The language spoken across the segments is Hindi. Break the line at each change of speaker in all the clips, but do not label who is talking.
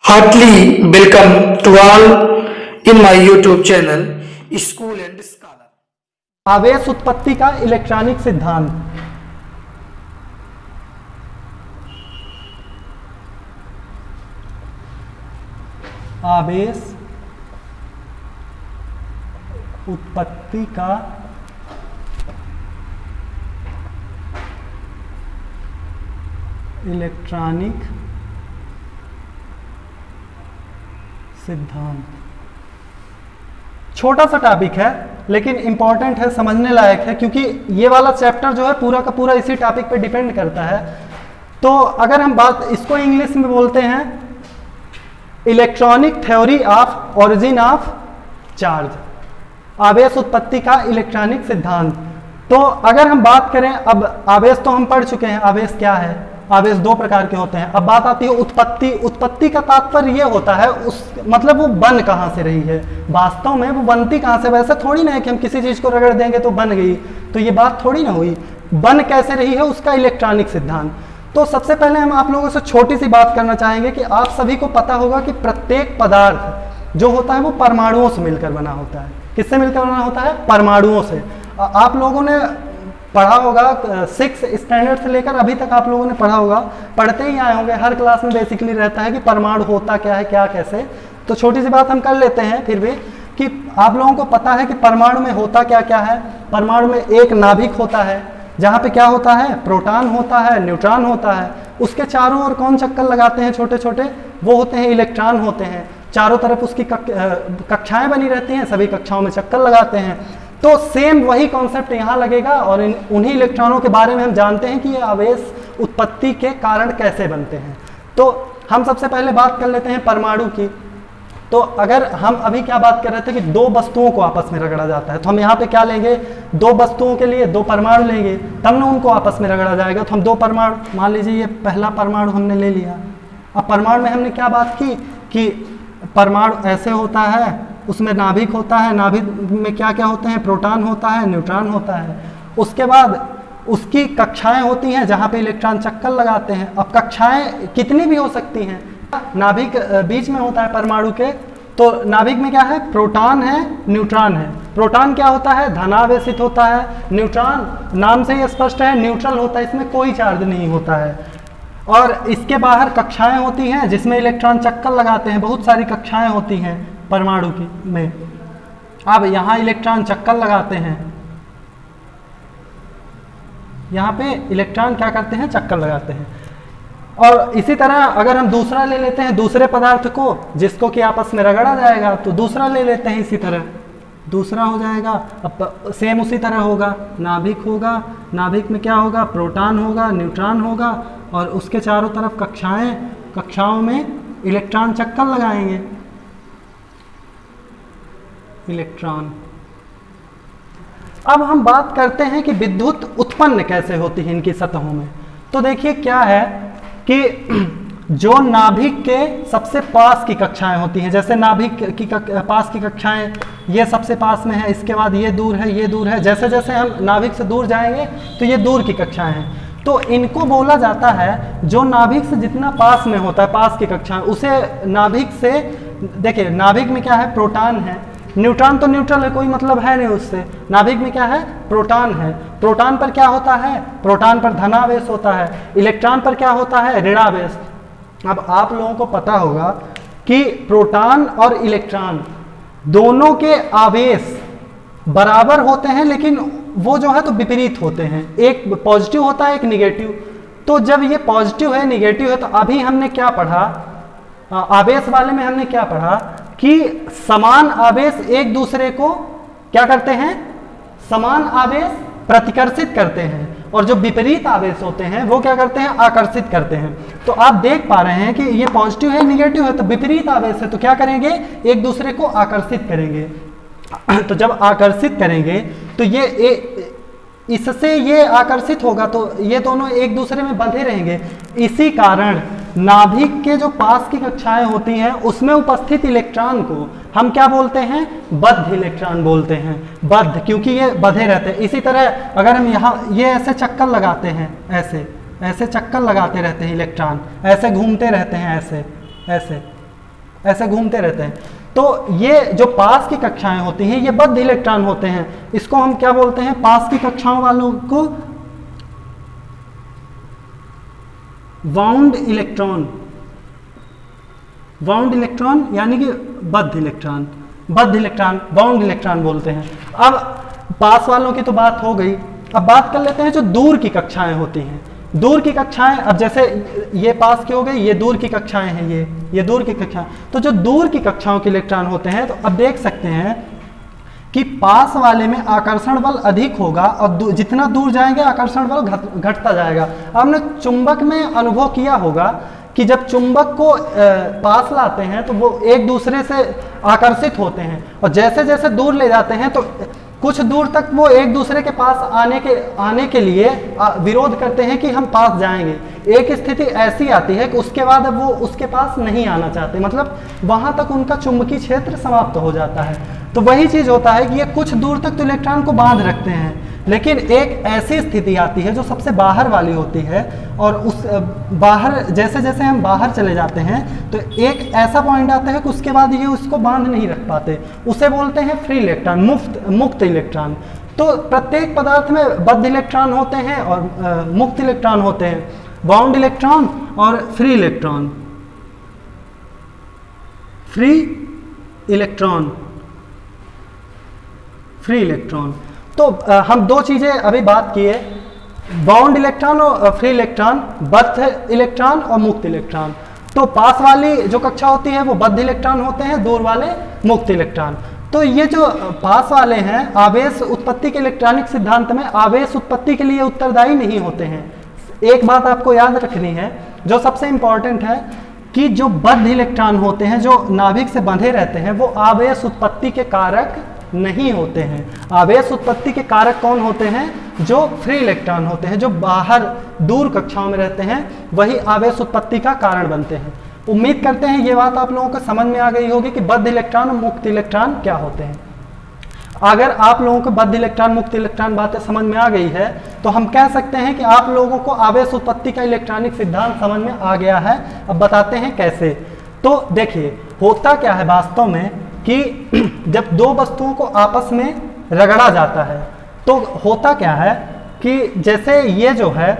Heartily welcome to all in my YouTube channel School and Scholar।
आवेश उत्पत्ति का इलेक्ट्रॉनिक सिद्धांत। आवेश उत्पत्ति का इलेक्ट्रॉनिक सिद्धांत छोटा सा टॉपिक है लेकिन इंपॉर्टेंट है, समझने लायक है, क्योंकि ये वाला चैप्टर जो है पूरा का पूरा इसी टॉपिक पे डिपेंड करता है। तो अगर हम बात इसको इंग्लिश में बोलते हैं electronic theory of origin of charge, आवेश उत्पत्ति का इलेक्ट्रॉनिक सिद्धांत। तो अगर हम बात करें, अब आवेश तो हम पढ़ चुके हैं, आवेश क्या है, आवेश दो प्रकार के होते हैं। अब बात आती है उत्पत्ति। उत्पत्ति का तात्पर्य ये होता है उस मतलब वो बन कहाँ से रही है, वास्तव में वो बनती कहाँ से। वैसे थोड़ी ना है कि हम किसी चीज़ को रगड़ देंगे तो बन गई, तो ये बात थोड़ी ना हुई। बन कैसे रही है उसका इलेक्ट्रॉनिक सिद्धांत। तो सबसे पहले हम आप लोगों से छोटी सी बात करना चाहेंगे कि आप सभी को पता होगा कि प्रत्येक पदार्थ जो होता है वो परमाणुओं से मिलकर बना होता है। किससे मिलकर बना होता है? परमाणुओं से। आप लोगों ने पढ़ा होगा 6 स्टैंडर्ड से लेकर अभी तक आप लोगों ने पढ़ा होगा, पढ़ते ही आए होंगे, हर क्लास में बेसिकली रहता है कि परमाणु होता क्या है, क्या कैसे। तो छोटी सी बात हम कर लेते हैं फिर भी कि आप लोगों को पता है कि परमाणु में होता क्या क्या है। परमाणु में एक नाभिक होता है जहाँ पे क्या होता है, प्रोटॉन होता है, न्यूट्रॉन होता है। उसके चारों ओर कौन चक्कर लगाते हैं छोटे छोटे, वो होते हैं इलेक्ट्रॉन होते हैं। चारों तरफ उसकी कक्षाएं बनी रहती हैं, सभी कक्षाओं में चक्कर लगाते हैं। तो सेम वही कॉन्सेप्ट यहाँ लगेगा और उन्हीं इलेक्ट्रॉनों के बारे में हम जानते हैं कि ये आवेश उत्पत्ति के कारण कैसे बनते हैं। तो हम सबसे पहले बात कर लेते हैं परमाणु की। तो अगर हम अभी क्या बात कर रहे थे कि दो वस्तुओं को आपस में रगड़ा जाता है, तो हम यहाँ पे क्या लेंगे, दो वस्तुओं के लिए दो परमाणु लेंगे, तब ना उनको आपस में रगड़ा जाएगा। तो हम दो परमाणु, मान लीजिए ये पहला परमाणु हमने ले लिया। अब परमाणु में हमने क्या बात की कि परमाणु ऐसे होता है, उसमें नाभिक होता है, नाभिक में क्या क्या होते हैं, प्रोटॉन होता है, न्यूट्रॉन होता है। उसके बाद उसकी कक्षाएं होती हैं जहाँ पे इलेक्ट्रॉन चक्कर लगाते हैं। अब कक्षाएं कितनी भी हो सकती हैं, नाभिक बीच में होता है परमाणु के, तो नाभिक में क्या है, प्रोटॉन है, न्यूट्रॉन है। प्रोटॉन क्या होता है, धनावेशित होता है। न्यूट्रॉन नाम से ही स्पष्ट है, न्यूट्रल होता है, इसमें कोई चार्ज नहीं होता है। और इसके बाहर कक्षाएं होती हैं जिसमें इलेक्ट्रॉन चक्कर लगाते हैं, बहुत सारी कक्षाएं होती हैं परमाणु की में। अब यहाँ इलेक्ट्रॉन चक्कर लगाते हैं, यहाँ पे इलेक्ट्रॉन क्या करते हैं, चक्कर लगाते हैं। और इसी तरह अगर हम दूसरा ले लेते हैं, दूसरे पदार्थ को जिसको कि आपस में रगड़ा जाएगा, तो दूसरा ले लेते हैं, इसी तरह दूसरा हो जाएगा। अब सेम उसी तरह होगा, नाभिक होगा, नाभिक में क्या होगा, प्रोटॉन होगा, न्यूट्रॉन होगा, और उसके चारों तरफ कक्षाओं में इलेक्ट्रॉन चक्कर लगाएंगे, इलेक्ट्रॉन। अब हम बात करते हैं कि विद्युत उत्पन्न कैसे होती है इनकी सतहों में। तो देखिए क्या है कि जो नाभिक के सबसे पास की कक्षाएं होती हैं, जैसे नाभिक की पास की कक्षाएं ये सबसे पास में है, इसके बाद ये दूर है, ये दूर है। जैसे जैसे हम नाभिक से दूर जाएंगे तो ये दूर की कक्षाएं हैं। तो इनको बोला जाता है, जो नाभिक से जितना पास में होता है, पास की कक्षाएं, उसे नाभिक से, देखिए नाभिक में क्या है, प्रोटॉन है, न्यूट्रॉन तो न्यूट्रल है, कोई मतलब है नहीं उससे। नाभिक में क्या है, प्रोटॉन है। प्रोटॉन पर क्या होता है, प्रोटॉन पर धनावेश होता है, इलेक्ट्रॉन पर क्या होता है, ऋणावेश। अब आप लोगों को पता होगा कि प्रोटॉन और इलेक्ट्रॉन दोनों के आवेश बराबर होते हैं, लेकिन वो जो है तो विपरीत होते हैं। एक पॉजिटिव होता है, एक निगेटिव। तो जब ये पॉजिटिव है, निगेटिव है, तो अभी हमने क्या पढ़ा, आवेश वाले में हमने क्या पढ़ा कि समान आवेश एक दूसरे को क्या करते हैं, समान आवेश प्रतिकर्षित करते हैं, और जो विपरीत आवेश होते हैं वो क्या करते हैं, आकर्षित करते हैं। तो आप देख पा रहे हैं कि ये पॉजिटिव है, निगेटिव है, तो विपरीत आवेश है, तो क्या करेंगे, एक दूसरे को आकर्षित करेंगे। तो जब आकर्षित करेंगे तो इससे ये आकर्षित होगा, तो ये दोनों एक दूसरे में बंधे रहेंगे। इसी कारण नाभिक के जो पास की कक्षाएं होती हैं उसमें उपस्थित इलेक्ट्रॉन को हम क्या बोलते हैं, बद्ध इलेक्ट्रॉन बोलते हैं। बद्ध क्योंकि ये बंधे रहते हैं। इसी तरह अगर हम यहाँ ये ऐसे चक्कर लगाते हैं, ऐसे चक्कर लगाते रहते हैं इलेक्ट्रॉन, ऐसे घूमते रहते हैं, ऐसे ऐसे घूमते रहते हैं। तो ये जो पास की कक्षाएं होती हैं ये बद्ध इलेक्ट्रॉन होते हैं। इसको हम क्या बोलते हैं, पास की कक्षाओं वालों को वाउंड इलेक्ट्रॉन, वाउंड इलेक्ट्रॉन यानी कि बद्ध इलेक्ट्रॉन, बद्ध इलेक्ट्रॉन वाउंड इलेक्ट्रॉन बोलते हैं। अब पास वालों की तो बात हो गई, अब बात कर लेते हैं जो दूर की कक्षाएं होती हैं। दूर की कक्षाएं, अब जैसे ये पास की हो गई, ये दूर की कक्षाएं हैं, ये दूर की कक्षाएं। तो जो दूर की कक्षाओं के इलेक्ट्रॉन होते हैं, तो अब देख सकते हैं कि पास वाले में आकर्षण बल अधिक होगा और जितना दूर जाएंगे आकर्षण बल घटता जाएगा। आपने चुंबक में अनुभव किया होगा कि जब चुंबक को पास लाते हैं तो वो एक दूसरे से आकर्षित होते हैं, और जैसे जैसे दूर ले जाते हैं तो कुछ दूर तक वो एक दूसरे के पास आने के लिए विरोध करते हैं कि हम पास जाएंगे। एक स्थिति ऐसी आती है कि उसके बाद अब वो उसके पास नहीं आना चाहते, मतलब वहां तक उनका चुंबकीय क्षेत्र समाप्त हो जाता है। तो वही चीज होता है कि ये कुछ दूर तक तो इलेक्ट्रॉन को बांध रखते हैं, लेकिन एक ऐसी स्थिति आती है जो सबसे बाहर वाली होती है, और उस बाहर जैसे जैसे हम बाहर चले जाते हैं तो एक ऐसा पॉइंट आता है कि उसके बाद ये उसको बांध नहीं रख पाते, उसे बोलते हैं फ्री इलेक्ट्रॉन, मुक्त इलेक्ट्रॉन। तो प्रत्येक पदार्थ में बद्ध इलेक्ट्रॉन होते हैं और मुक्त इलेक्ट्रॉन होते हैं, बाउंड इलेक्ट्रॉन और free electron. Free electron, free electron. तो हम दो चीजें अभी बात की है, बाउंड इलेक्ट्रॉन और फ्री इलेक्ट्रॉन, बद्ध इलेक्ट्रॉन और मुक्त इलेक्ट्रॉन। तो पास वाली जो कक्षा होती है वो बद्ध इलेक्ट्रॉन होते हैं, दूर वाले मुक्त इलेक्ट्रॉन। तो ये जो पास वाले हैं आवेश उत्पत्ति के इलेक्ट्रॉनिक सिद्धांत में आवेश उत्पत्ति के लिए उत्तरदायी नहीं होते हैं। एक बात आपको याद रखनी है जो सबसे इंपॉर्टेंट है कि जो बद्ध इलेक्ट्रॉन होते हैं जो नाभिक से बंधे रहते हैं वो आवेश उत्पत्ति के कारक नहीं होते हैं। आवेश उत्पत्ति के कारक कौन होते हैं, जो फ्री इलेक्ट्रॉन होते हैं, जो बाहर दूर कक्षाओं में रहते हैं, वही आवेश उत्पत्ति का कारण बनते हैं। उम्मीद करते हैं ये बात आप लोगों को समझ में आ गई होगी कि बद्ध इलेक्ट्रॉन और मुक्त इलेक्ट्रॉन क्या होते हैं। अगर आप लोगों को बद्ध इलेक्ट्रॉन मुक्त इलेक्ट्रॉन बातें समझ में आ गई है तो हम कह सकते हैं कि आप लोगों को आवेश उत्पत्ति का इलेक्ट्रॉनिक सिद्धांत समझ में आ गया है। अब बताते हैं कैसे। तो देखिए होता क्या है वास्तव में कि जब दो वस्तुओं को आपस में रगड़ा जाता है तो होता क्या है कि जैसे ये जो है,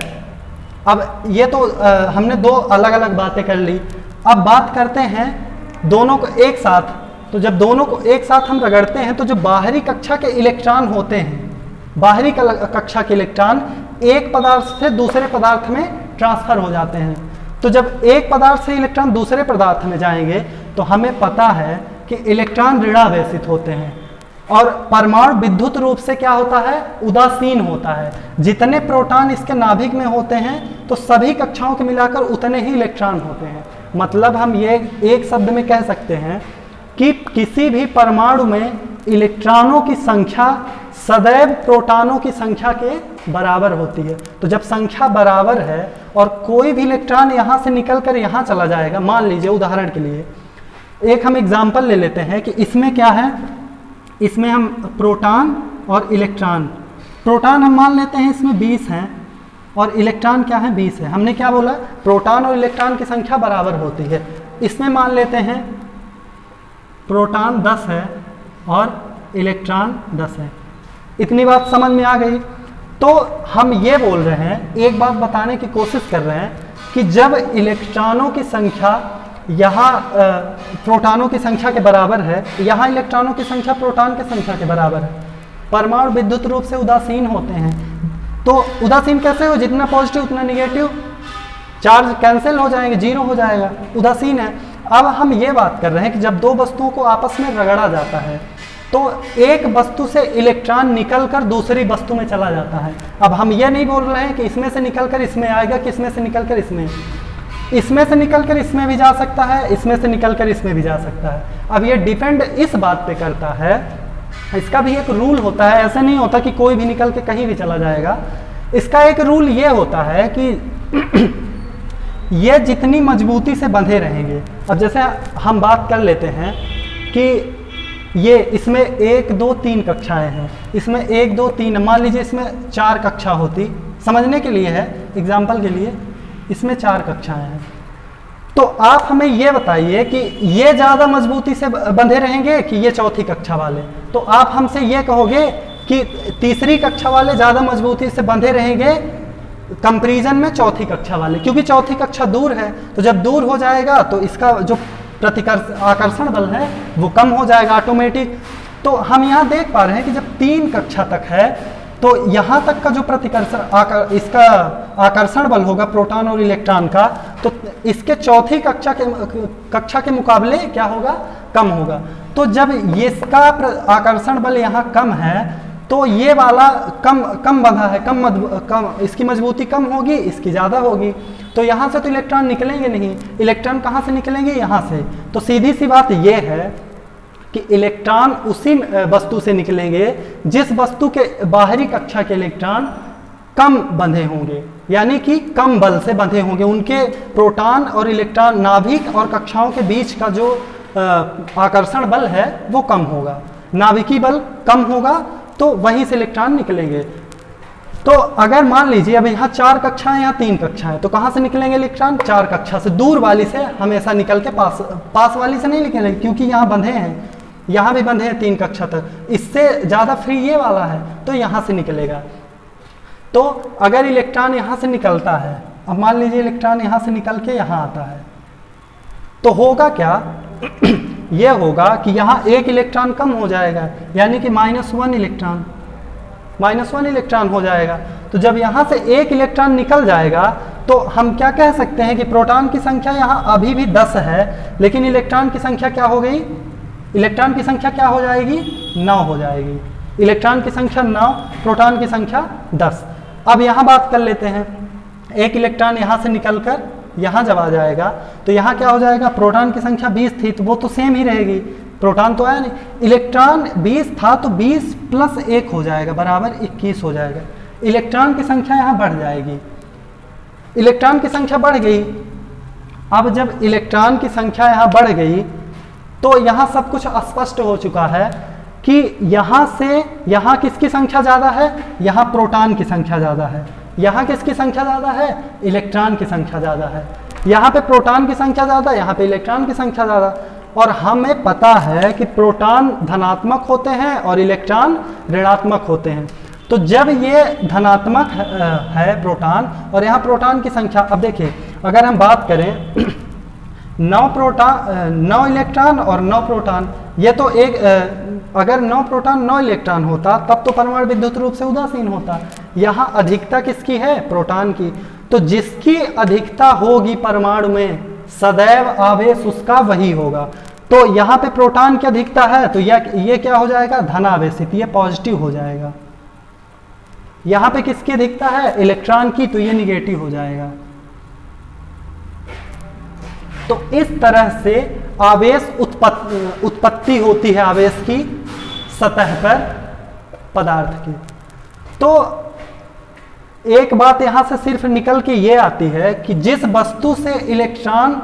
अब ये तो हमने दो अलग अलग बातें कर ली, अब बात करते हैं दोनों को एक साथ। तो जब दोनों को एक साथ हम रगड़ते हैं तो जो बाहरी कक्षा के इलेक्ट्रॉन होते हैं, बाहरी कक्षा के इलेक्ट्रॉन एक पदार्थ से दूसरे पदार्थ में ट्रांसफर हो जाते हैं। तो जब एक पदार्थ से इलेक्ट्रॉन दूसरे पदार्थ में जाएंगे तो हमें पता है कि इलेक्ट्रॉन ऋणावेशित होते हैं और परमाणु विद्युत रूप से क्या होता है, उदासीन होता है। जितने प्रोटॉन इसके नाभिक में होते हैं तो सभी कक्षाओं के मिलाकर उतने ही इलेक्ट्रॉन होते हैं। मतलब हम ये एक शब्द में कह सकते हैं कि किसी भी परमाणु में इलेक्ट्रॉनों की संख्या सदैव प्रोटॉनों की संख्या के बराबर होती है। तो जब संख्या बराबर है और कोई भी इलेक्ट्रॉन यहाँ से निकलकर यहाँ चला जाएगा, मान लीजिए उदाहरण के लिए एक हम एग्जाम्पल ले लेते हैं कि इसमें क्या है, इसमें हम प्रोटॉन और इलेक्ट्रॉन, प्रोटॉन हम मान लेते हैं इसमें 20 हैं और इलेक्ट्रॉन क्या है 20 है। हमने क्या बोला, प्रोटॉन और इलेक्ट्रॉन की संख्या बराबर होती है। इसमें मान लेते हैं प्रोटॉन 10 है और इलेक्ट्रॉन 10 है। इतनी बात समझ में आ गई। तो हम ये बोल रहे हैं, एक बात बताने की कोशिश कर रहे हैं कि जब इलेक्ट्रॉनों की संख्या यहाँ प्रोटॉनों की संख्या के बराबर है, यहाँ इलेक्ट्रॉनों की संख्या प्रोटॉन की संख्या के बराबर है, परमाणु विद्युत रूप से उदासीन होते हैं। तो उदासीन कैसे हो, जितना पॉजिटिव उतना निगेटिव, चार्ज कैंसिल हो जाएंगे, जीरो हो जाएगा, उदासीन है। अब हम ये बात कर रहे हैं कि जब दो वस्तुओं को आपस में रगड़ा जाता है तो एक वस्तु से इलेक्ट्रॉन निकलकर दूसरी वस्तु में चला जाता है। अब हम ये नहीं बोल रहे हैं कि इसमें से निकलकर इसमें आएगा कि इसमें से निकलकर इसमें से निकलकर इसमें भी जा सकता है, इसमें से निकलकर इसमें भी जा सकता है। अब ये डिपेंड इस बात पे करता है, इसका भी एक रूल होता है, ऐसे नहीं होता कि कोई भी निकल के कहीं भी चला जाएगा। इसका एक रूल ये होता है कि ये जितनी मजबूती से बंधे रहेंगे। अब जैसे हम बात कर लेते हैं कि ये इसमें 1 2 3 कक्षाएं हैं, इसमें 1 2 3, मान लीजिए इसमें 4 कक्षा होती, समझने के लिए है, एग्जाम्पल के लिए इसमें 4 कक्षाएं हैं। तो आप हमें ये बताइए कि ये ज़्यादा मजबूती से बंधे रहेंगे कि ये चौथी कक्षा वाले। तो आप हमसे ये कहोगे कि तीसरी कक्षा वाले ज़्यादा मजबूती से बंधे रहेंगे कंपैरिजन में चौथी कक्षा वाले, क्योंकि चौथी कक्षा दूर है। तो जब दूर हो जाएगा तो इसका जो आकर्षण बल है वो कम हो जाएगा ऑटोमेटिक। तो हम यहाँ देख पा रहे हैं कि जब 3 कक्षा तक है तो यहाँ तक का जो इसका आकर्षण बल होगा प्रोटॉन और इलेक्ट्रॉन का, तो इसके चौथी कक्षा के मुकाबले क्या होगा, कम होगा। तो जब इसका आकर्षण बल यहाँ कम है तो ये वाला कम बंधा है, कम इसकी मजबूती कम होगी, इसकी ज़्यादा होगी। तो यहाँ से तो इलेक्ट्रॉन निकलेंगे नहीं, इलेक्ट्रॉन कहाँ से निकलेंगे, यहाँ से। तो सीधी सी बात ये है कि इलेक्ट्रॉन उसी वस्तु से निकलेंगे जिस वस्तु के बाहरी कक्षा के इलेक्ट्रॉन कम बंधे होंगे, यानी कि कम बल से बंधे होंगे। उनके प्रोटॉन और इलेक्ट्रॉन नाभिक और कक्षाओं के बीच का जो आकर्षण बल है वो कम होगा, नाभिकीय बल कम होगा, तो वहीं से इलेक्ट्रॉन निकलेंगे। तो अगर मान लीजिए अब यहाँ 4 कक्षाएं, यहाँ 3 कक्षाएं, तो कहाँ से निकलेंगे इलेक्ट्रॉन, 4 कक्षा से। दूर वाली से हमेशा निकल के पास वाली से नहीं निकलेंगे, क्योंकि यहाँ बंधे हैं, यहाँ भी बंधे हैं 3 कक्षा तक। इससे ज़्यादा फ्री ये वाला है तो यहाँ से निकलेगा। तो अगर इलेक्ट्रॉन यहाँ से निकलता है, अब मान लीजिए इलेक्ट्रॉन यहाँ से निकल के यहाँ आता है, तो होगा क्या ये होगा कि यहाँ 1 इलेक्ट्रॉन कम हो जाएगा, यानी कि -1 इलेक्ट्रॉन हो जाएगा। तो जब यहाँ से 1 इलेक्ट्रॉन निकल जाएगा तो हम क्या कह सकते हैं कि प्रोटॉन की संख्या यहाँ अभी भी 10 है, लेकिन इलेक्ट्रॉन की संख्या क्या हो गई, इलेक्ट्रॉन की संख्या क्या हो जाएगी, 9 हो जाएगी। इलेक्ट्रॉन की संख्या 9, प्रोटॉन की संख्या 10। अब यहाँ बात कर लेते हैं, 1 इलेक्ट्रॉन यहाँ से निकलकर यहाँ जब आ जाएगा तो यहाँ क्या हो जाएगा, प्रोटॉन की संख्या 20 थी तो वो तो सेम ही रहेगी, प्रोटॉन तो आया नहीं। इलेक्ट्रॉन 20 था तो 20 + 1 हो जाएगा बराबर 21 हो जाएगा। इलेक्ट्रॉन की संख्या यहाँ बढ़ जाएगी, इलेक्ट्रॉन की संख्या बढ़ गई। अब जब इलेक्ट्रॉन की संख्या यहाँ बढ़ गई तो यहाँ सब कुछ स्पष्ट हो चुका है कि यहाँ से यहाँ किसकी संख्या ज़्यादा है, यहाँ प्रोटॉन की संख्या ज़्यादा है। यहाँ किसकी संख्या ज़्यादा है, इलेक्ट्रॉन की संख्या ज़्यादा है। यहाँ पे प्रोटॉन की संख्या ज़्यादा, यहाँ पे इलेक्ट्रॉन की संख्या ज़्यादा। और हमें पता है कि प्रोटॉन धनात्मक होते हैं और इलेक्ट्रॉन ऋणात्मक होते हैं। तो जब ये धनात्मक है प्रोटॉन और यहाँ प्रोटॉन की संख्या, अब देखिए अगर हम बात करें 9 इलेक्ट्रॉन और 9 प्रोटॉन, ये तो एक अगर 9 प्रोटॉन 9 इलेक्ट्रॉन होता तब तो परमाणु विद्युत रूप से उदासीन होता। यहाँ अधिकता किसकी है, प्रोटॉन की। तो जिसकी अधिकता होगी परमाणु में सदैव आवेश उसका वही होगा। तो यहाँ पे प्रोटॉन की अधिकता है तो ये क्या हो जाएगा, धनावेशित, ये पॉजिटिव हो जाएगा। यहाँ पे किसकी अधिकता है, इलेक्ट्रॉन की, तो ये निगेटिव हो जाएगा। तो इस तरह से आवेश उत्पत्ति होती है आवेश की सतह पर पदार्थ की। तो एक बात यहां से सिर्फ निकल के ये आती है कि जिस वस्तु से इलेक्ट्रॉन,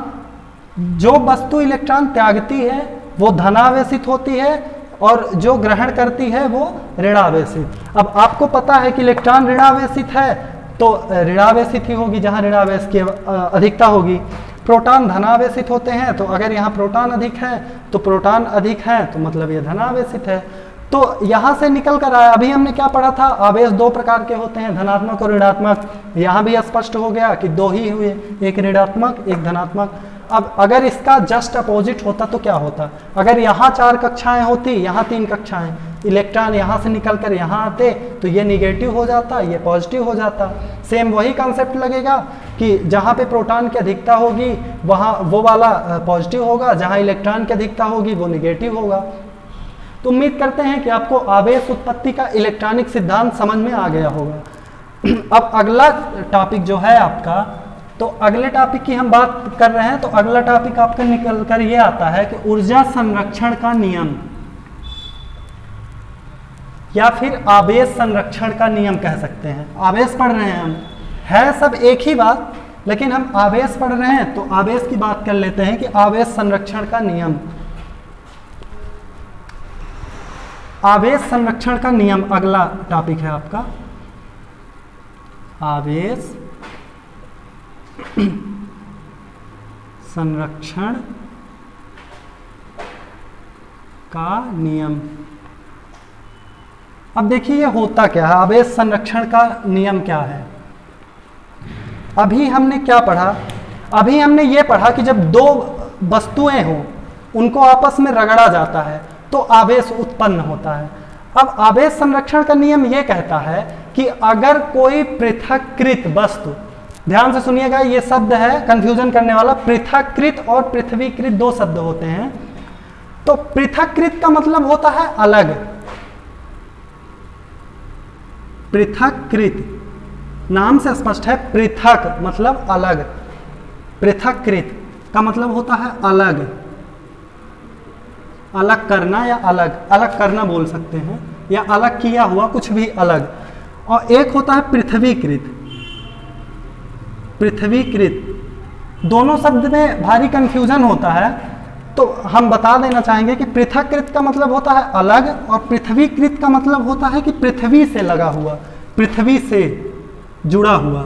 जो वस्तु इलेक्ट्रॉन त्यागती है वो धनावेशित होती है और जो ग्रहण करती है वो ऋणावेशित। अब आपको पता है कि इलेक्ट्रॉन ऋणावेशित है तो ऋणावेशित ही होगी जहां ऋणावेश की अधिकता होगी। प्रोटॉन धनावेशित होते हैं, तो अगर यहाँ प्रोटॉन अधिक है तो प्रोटॉन अधिक है तो मतलब ये धनावेशित है। तो यहाँ से निकल कर आया, अभी हमने क्या पढ़ा था, आवेश 2 प्रकार के होते हैं, धनात्मक और ऋणात्मक। यहाँ भी स्पष्ट हो गया कि 2 ही हुए, एक ऋणात्मक एक धनात्मक। अब अगर इसका जस्ट अपोजिट होता तो क्या होता, अगर यहाँ 4 कक्षाएं होती, यहाँ 3 कक्षाएं, इलेक्ट्रॉन यहाँ से निकल कर यहाँ आते तो ये निगेटिव हो जाता, ये पॉजिटिव हो जाता। सेम वही कंसेप्ट लगेगा कि जहाँ पे प्रोटॉन की अधिकता होगी वहाँ वो वाला पॉजिटिव होगा, जहाँ इलेक्ट्रॉन की अधिकता होगी वो निगेटिव होगा। तो उम्मीद करते हैं कि आपको आवेश उत्पत्ति का इलेक्ट्रॉनिक सिद्धांत समझ में आ गया होगा। अब अगला टॉपिक जो है आपका, तो अगले टॉपिक की हम बात कर रहे हैं। तो अगला टॉपिक आपका निकल कर ये आता है कि ऊर्जा संरक्षण का नियम, या फिर आवेश संरक्षण का नियम कह सकते हैं। आवेश पढ़ रहे हैं हम, है सब एक ही बात, लेकिन हम आवेश पढ़ रहे हैं तो आवेश की बात कर लेते हैं कि आवेश संरक्षण का नियम। आवेश संरक्षण का नियम अगला टॉपिक है आपका, आवेश संरक्षण का नियम। अब देखिए ये होता क्या है, आवेश संरक्षण का नियम क्या है। अभी हमने क्या पढ़ा, अभी हमने ये पढ़ा कि जब दो वस्तुएं हों उनको आपस में रगड़ा जाता है तो आवेश उत्पन्न होता है। अब आवेश संरक्षण का नियम ये कहता है कि अगर कोई पृथक्कृत वस्तु, ध्यान से सुनिएगा ये शब्द है कंफ्यूजन करने वाला, पृथक्कृत और पृथ्वीकृत दो शब्द होते हैं। तो पृथक्कृत का मतलब होता है अलग, पृथक्कृत नाम से स्पष्ट है, पृथक मतलब अलग, पृथक्कृत का मतलब होता है अलग, अलग करना या अलग, अलग करना बोल सकते हैं, या अलग किया हुआ कुछ भी अलग। और एक होता है पृथ्वीकृत, पृथ्वीकृत, दोनों शब्द में भारी कंफ्यूजन होता है। तो हम बता देना चाहेंगे कि पृथक्कृत का मतलब होता है अलग और पृथ्वीकृत का मतलब होता है कि पृथ्वी से लगा हुआ, पृथ्वी से जुड़ा हुआ,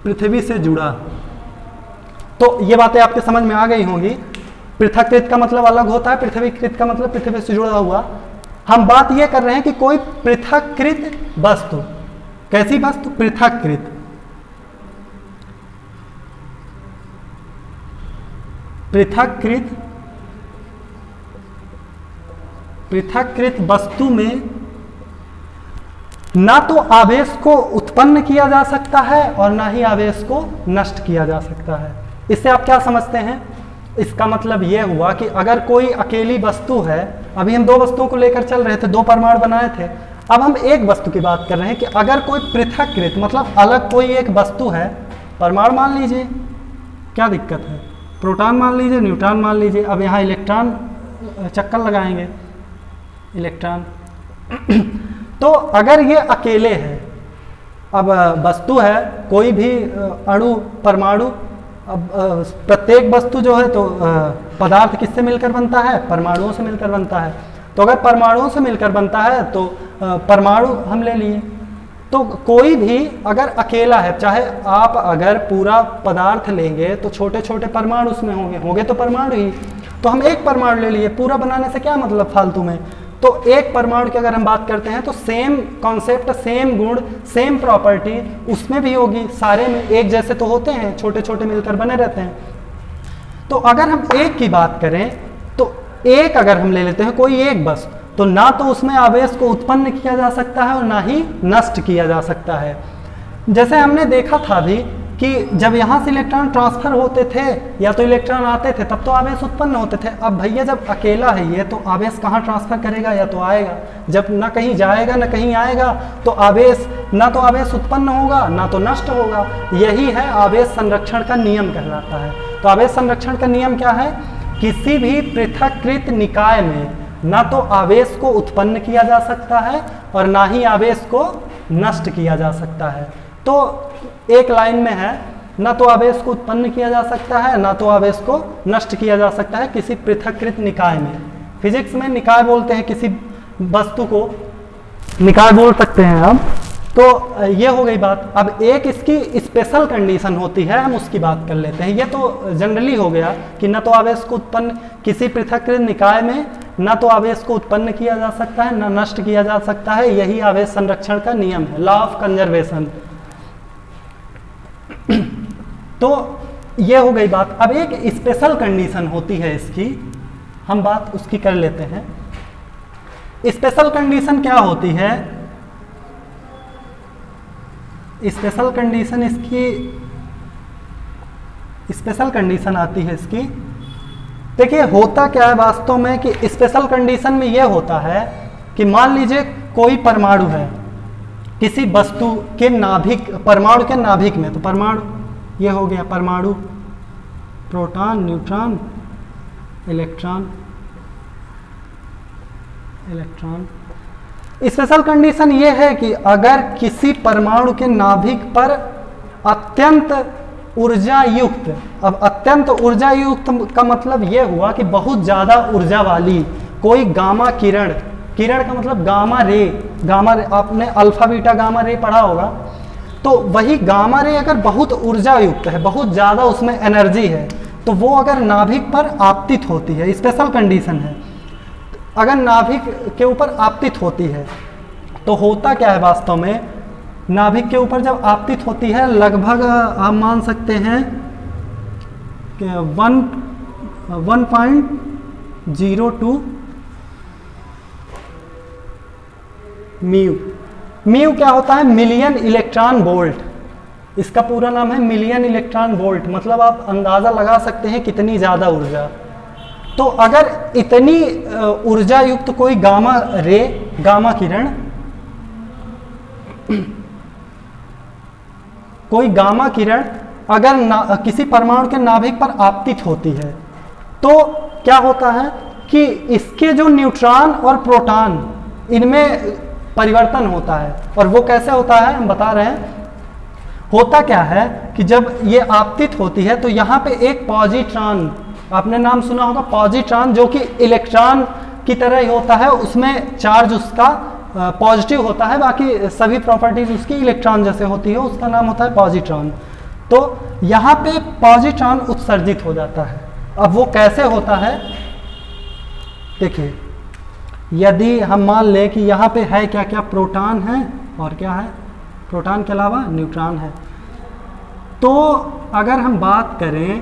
पृथ्वी से जुड़ा। तो ये बातें आपके समझ में आ गई होंगी। पृथक्कृत का मतलब अलग होता है, पृथ्वीकृत का मतलब पृथ्वी से जुड़ा हुआ। हम बात ये कर रहे हैं कि कोई पृथक्कृत वस्तु, कैसी वस्तु, पृथक्कृत, पृथक्कृत, पृथक्कृत वस्तु में ना तो आवेश को उत्पन्न किया जा सकता है और ना ही आवेश को नष्ट किया जा सकता है। इससे आप क्या समझते हैं, इसका मतलब यह हुआ कि अगर कोई अकेली वस्तु है, अभी हम दो वस्तुओं को लेकर चल रहे थे, दो परमाणु बनाए थे, अब हम एक वस्तु की बात कर रहे हैं कि अगर कोई पृथक्कृत मतलब अलग कोई एक वस्तु है, परमाणु मान लीजिए, क्या दिक्कत है, प्रोटॉन मान लीजिए, न्यूट्रॉन मान लीजिए, अब यहाँ इलेक्ट्रॉन चक्कर लगाएंगे, इलेक्ट्रॉन तो अगर ये अकेले हैं, अब वस्तु है कोई भी अणु परमाणु, अब प्रत्येक वस्तु जो है तो पदार्थ किससे मिलकर बनता है, परमाणुओं से मिलकर बनता है। तो अगर परमाणुओं से मिलकर बनता है तो परमाणु हम ले लिए, तो कोई भी अगर अकेला है, चाहे आप अगर पूरा पदार्थ लेंगे तो छोटे छोटे परमाणु उसमें होंगे तो परमाणु ही, तो हम एक परमाणु ले लिए, पूरा बनाने से क्या मतलब फालतू में। तो एक परमाणु की अगर हम बात करते हैं तो सेम कॉन्सेप्ट, सेम गुण, सेम प्रॉपर्टी उसमें भी होगी, सारे में एक जैसे तो होते हैं, छोटे छोटे मिलकर बने रहते हैं। तो अगर हम एक की बात करें तो एक अगर हम ले लेते हैं कोई एक बस, तो ना तो उसमें आवेश को उत्पन्न किया जा सकता है और ना ही नष्ट किया जा सकता है। जैसे हमने देखा था भी कि जब यहाँ से इलेक्ट्रॉन ट्रांसफर होते थे या तो इलेक्ट्रॉन आते थे तब तो आवेश उत्पन्न होते थे। अब भैया जब अकेला है ये, तो आवेश कहाँ ट्रांसफर करेगा, या तो आएगा, जब ना कहीं जाएगा ना कहीं आएगा तो आवेश, ना तो आवेश उत्पन्न होगा ना तो नष्ट होगा। यही है आवेश संरक्षण का नियम कहलाता है। तो आवेश संरक्षण का नियम क्या है, किसी भी पृथक्कृत निकाय में ना तो आवेश को उत्पन्न किया जा सकता है और ना ही आवेश को नष्ट किया जा सकता है। तो एक लाइन में है, ना तो आवेश को उत्पन्न किया जा सकता है ना तो आवेश को नष्ट किया जा सकता है किसी पृथक्कृत निकाय में। फिजिक्स में निकाय बोलते हैं, किसी वस्तु को निकाय बोल सकते हैं हम। तो ये हो गई बात। अब एक इसकी स्पेशल कंडीशन होती है, हम उसकी बात कर लेते हैं। ये तो जनरली हो गया कि ना तो आवेश को उत्पन्न किसी पृथक्कृत निकाय में ना तो आवेश को उत्पन्न किया जा सकता है ना नष्ट किया जा सकता है। यही आवेश संरक्षण का नियम है, लॉ ऑफ कंजर्वेशन। तो ये हो गई बात। अब एक स्पेशल कंडीशन होती है इसकी, हम बात उसकी कर लेते हैं। स्पेशल कंडीशन क्या होती है, स्पेशल कंडीशन इसकी, स्पेशल कंडीशन आती है इसकी। देखिए होता क्या है वास्तव में कि स्पेशल कंडीशन में यह होता है कि मान लीजिए कोई परमाणु है किसी वस्तु के नाभिक, परमाणु के नाभिक में, तो परमाणु ये हो गया परमाणु, proton, neutron, electron, electron. Special condition ये है कि अगर किसी परमाणु के नाभिक पर अत्यंत ऊर्जा युक्त, अब अत्यंत ऊर्जा युक्त का मतलब ये हुआ कि बहुत ज़्यादा ऊर्जा वाली कोई गामा किरण, किरण का मतलब गामा रे, गामा रे, आपने अल्फा बीटा गामा रे पढ़ा होगा। तो वही गामा रे अगर बहुत ऊर्जा युक्त है, बहुत ज़्यादा उसमें एनर्जी है, तो वो अगर नाभिक पर आपतित होती है, स्पेशल कंडीशन है, अगर नाभिक के ऊपर आपतित होती है तो होता क्या है वास्तव में, नाभिक के ऊपर जब आपतित होती है लगभग आप मान सकते हैं कि 1.02 म्यू। म्यू क्या होता है, मिलियन इलेक्ट्रॉन वोल्ट, इसका पूरा नाम है मिलियन इलेक्ट्रॉन वोल्ट, मतलब आप अंदाज़ा लगा सकते हैं कितनी ज़्यादा ऊर्जा। तो अगर इतनी ऊर्जा युक्त कोई गामा रे, गामा किरण, कोई गामा किरण अगर किसी परमाणु के नाभिक पर आपतित होती है तो क्या होता है कि इसके जो न्यूट्रॉन और प्रोटॉन इनमें परिवर्तन होता है। और वो कैसे होता है हम बता रहे हैं। होता क्या है कि जब ये आपतित होती है तो यहाँ पे एक पॉजिट्रॉन, आपने नाम सुना होगा पॉजिट्रॉन, जो कि इलेक्ट्रॉन की तरह ही होता है, उसमें चार्ज उसका पॉजिटिव होता है, बाकी सभी प्रॉपर्टीज उसकी इलेक्ट्रॉन जैसे होती है, उसका नाम होता है पॉजिट्रॉन। तो यहाँ पे पॉजिट्रॉन उत्सर्जित हो जाता है। अब वो कैसे होता है देखिए, यदि हम मान लें कि यहाँ पे है क्या क्या, प्रोटॉन है और क्या है, प्रोटॉन के अलावा न्यूट्रॉन है। तो अगर हम बात करें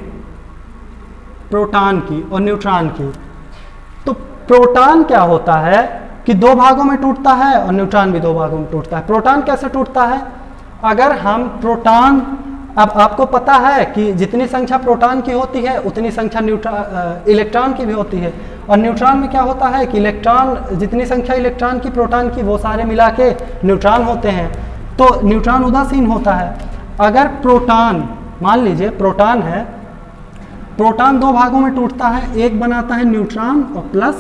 प्रोटॉन की और न्यूट्रॉन की, तो प्रोटॉन क्या होता है कि दो भागों में टूटता है और न्यूट्रॉन भी दो भागों में टूटता है। प्रोटॉन कैसे टूटता है, अगर हम प्रोटॉन, अब आपको पता है कि जितनी संख्या प्रोटॉन की होती है उतनी संख्या इलेक्ट्रॉन की भी होती है, और न्यूट्रॉन में क्या होता है कि इलेक्ट्रॉन, जितनी संख्या इलेक्ट्रॉन की प्रोटॉन की वो सारे मिला के न्यूट्रॉन होते हैं, तो न्यूट्रॉन उदासीन होता है। अगर प्रोटॉन, मान लीजिए प्रोटॉन है, प्रोटॉन दो भागों में टूटता है, एक बनाता है न्यूट्रॉन और प्लस,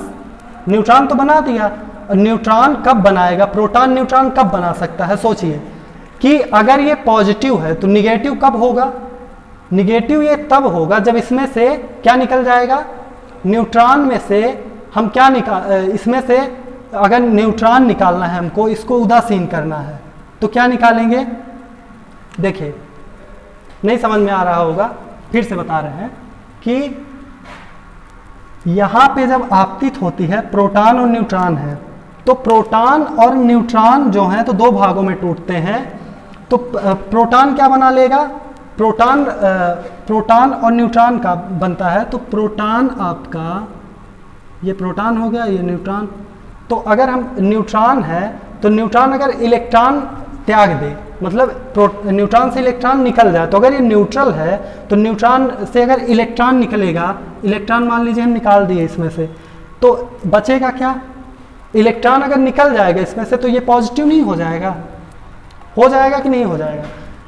न्यूट्रॉन तो बना दिया, न्यूट्रॉन कब बनाएगा, प्रोटॉन न्यूट्रॉन कब बना सकता है, सोचिए कि अगर ये पॉजिटिव है तो निगेटिव कब होगा, निगेटिव ये तब होगा जब इसमें से क्या निकल जाएगा, न्यूट्रॉन में से हम क्या इसमें से अगर न्यूट्रॉन निकालना है हमको, इसको उदासीन करना है, तो क्या निकालेंगे, देखिए नहीं समझ में आ रहा होगा, फिर से बता रहे हैं कि यहाँ पे जब आपतित होती है, प्रोटॉन और न्यूट्रॉन है, तो प्रोटॉन और न्यूट्रॉन जो हैं तो दो भागों में टूटते हैं, तो प्रोटॉन क्या बना लेगा, प्रोटॉन और न्यूट्रॉन का बनता है, तो प्रोटॉन आपका, ये प्रोटॉन हो गया, ये न्यूट्रॉन। तो अगर हम न्यूट्रॉन है तो न्यूट्रॉन अगर इलेक्ट्रॉन त्याग दे, मतलब न्यूट्रॉन से इलेक्ट्रॉन निकल जाए, तो अगर ये न्यूट्रल है तो न्यूट्रॉन से अगर इलेक्ट्रॉन निकलेगा, इलेक्ट्रॉन मान लीजिए हम निकाल दिए इसमें से, तो बचेगा क्या, इलेक्ट्रॉन अगर निकल जाएगा इसमें से तो ये पॉजिटिव नहीं हो जाएगा, हो जाएगा कि नहीं हो जाएगा।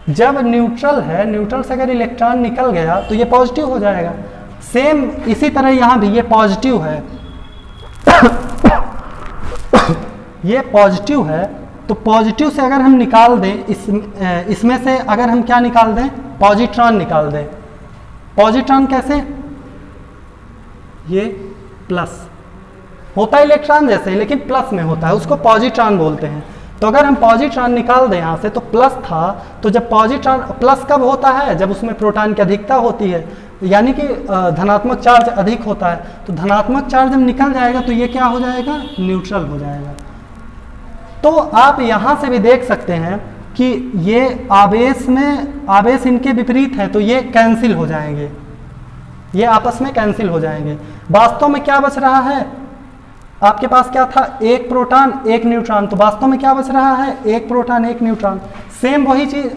जब न्यूट्रल है, न्यूट्रल से अगर इलेक्ट्रॉन निकल गया तो ये पॉजिटिव हो जाएगा। सेम इसी तरह यहाँ भी ये पॉजिटिव है ये पॉजिटिव है, तो पॉजिटिव से अगर हम निकाल दें, इसमें से अगर हम क्या निकाल दें, पॉजिट्रॉन निकाल दें। पॉजिट्रॉन कैसे, ये प्लस होता है इलेक्ट्रॉन जैसे, लेकिन प्लस में होता है, उसको पॉजिट्रॉन बोलते हैं। तो अगर हम पॉजिट्रॉन निकाल दें यहाँ से, तो प्लस था, तो जब पॉजिट्रॉन, प्लस कब होता है, जब उसमें प्रोटॉन की अधिकता होती है, यानी कि धनात्मक चार्ज अधिक होता है, तो धनात्मक चार्ज जब निकल जाएगा तो ये क्या हो जाएगा, न्यूट्रल हो जाएगा। तो आप यहाँ से भी देख सकते हैं कि ये आवेश में, आवेश इनके विपरीत है, तो ये कैंसिल हो जाएंगे, ये आपस में कैंसिल हो जाएंगे। वास्तव में क्या बच रहा है, आपके पास क्या था, एक प्रोटॉन एक न्यूट्रॉन, तो वास्तव में क्या बच रहा है, एक प्रोटॉन एक न्यूट्रॉन, सेम वही चीज,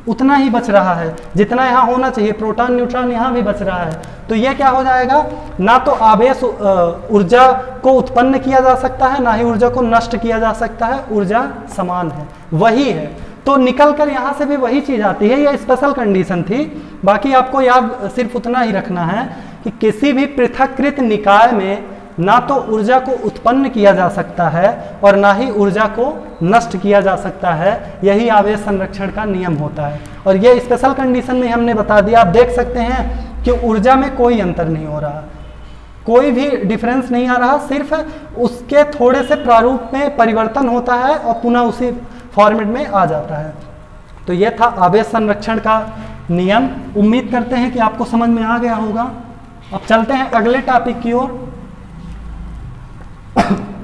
उतना ही बच रहा है जितना यहाँ होना चाहिए, प्रोटॉन न्यूट्रॉन यहाँ भी बच रहा है। तो ये क्या हो जाएगा, ना तो आवेश ऊर्जा को उत्पन्न किया जा सकता है, ना ही ऊर्जा को नष्ट किया जा सकता है, ऊर्जा समान है, वही है। तो निकल कर यहाँ से भी वही चीज़ आती है, ये स्पेशल कंडीशन थी। बाकी आपको याद सिर्फ उतना ही रखना है कि किसी भी पृथक्कृत निकाय में ना तो ऊर्जा को उत्पन्न किया जा सकता है और ना ही ऊर्जा को नष्ट किया जा सकता है, यही आवेश संरक्षण का नियम होता है। और ये स्पेशल कंडीशन में हमने बता दिया। आप देख सकते हैं कि ऊर्जा में कोई अंतर नहीं हो रहा, कोई भी डिफरेंस नहीं आ रहा, सिर्फ उसके थोड़े से प्रारूप में परिवर्तन होता है और पुनः उसी फॉर्मेट में आ जाता है। तो ये था आवेश संरक्षण का नियम। उम्मीद करते हैं कि आपको समझ में आ गया होगा। अब चलते हैं अगले टॉपिक की ओर।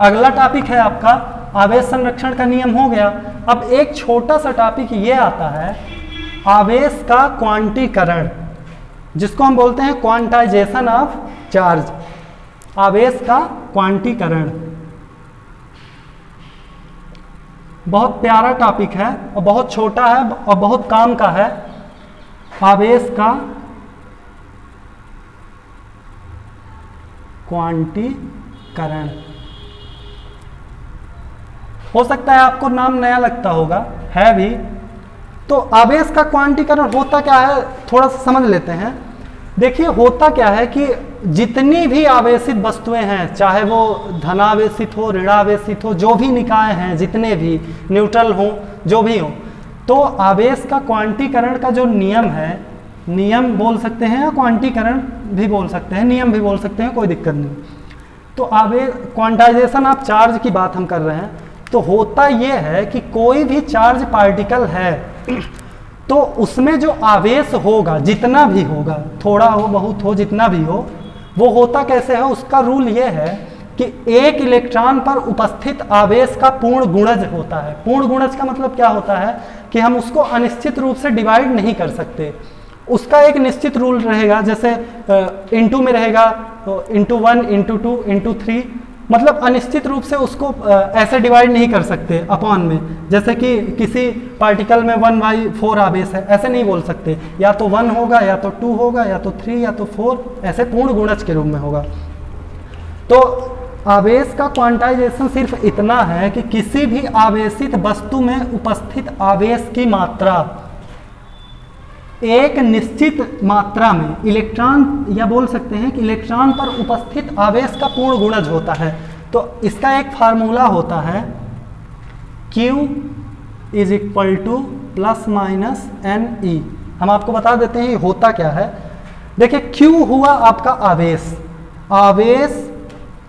अगला टॉपिक है आपका आवेश संरक्षण का नियम हो गया। अब एक छोटा सा टॉपिक ये आता है आवेश का क्वांटीकरण, जिसको हम बोलते हैं क्वांटाइजेशन ऑफ चार्ज। आवेश का क्वांटीकरण बहुत प्यारा टॉपिक है और बहुत छोटा है और बहुत काम का है। आवेश का क्वांटीकरण, हो सकता है आपको नाम नया लगता होगा, है भी। तो आवेश का क्वांटीकरण होता क्या है, थोड़ा सा समझ लेते हैं। देखिए होता क्या है कि जितनी भी आवेशित वस्तुएं हैं, चाहे वो धनावेशित हो, ऋणावेशित हो, जो भी निकाय हैं, जितने भी न्यूट्रल हो, जो भी हो, तो आवेश का क्वांटीकरण का जो नियम है, नियम बोल सकते हैं या क्वांटीकरण भी बोल सकते हैं, नियम भी बोल सकते हैं, कोई दिक्कत नहीं। तो आवेश क्वांटाइजेशन ऑफ चार्ज की बात हम कर रहे हैं। तो होता ये है कि कोई भी चार्ज पार्टिकल है तो उसमें जो आवेश होगा, जितना भी होगा, थोड़ा हो बहुत हो, जितना भी हो, वो होता कैसे है, उसका रूल ये है कि एक इलेक्ट्रॉन पर उपस्थित आवेश का पूर्ण गुणज होता है। पूर्ण गुणज का मतलब क्या होता है कि हम उसको अनिश्चित रूप से डिवाइड नहीं कर सकते। उसका एक निश्चित रूल रहेगा, जैसे इंटू में रहेगा इंटू 1, इंटू 2, इंटू 3, मतलब अनिश्चित रूप से उसको ऐसे डिवाइड नहीं कर सकते अपॉन में। जैसे कि किसी पार्टिकल में 1/4 आवेश है, ऐसे नहीं बोल सकते, या तो 1 होगा, या तो 2 होगा, या तो 3, या तो 4, ऐसे पूर्ण गुणज के रूप में होगा। तो आवेश का क्वांटाइजेशन सिर्फ इतना है कि किसी भी आवेशित वस्तु में उपस्थित आवेश की मात्रा एक निश्चित मात्रा में इलेक्ट्रॉन, या बोल सकते हैं कि इलेक्ट्रॉन पर उपस्थित आवेश का पूर्ण गुणज होता है। तो इसका एक फार्मूला होता है Q = ±NE। हम आपको बता देते हैं ये होता क्या है। देखिए Q हुआ आपका आवेश। आवेश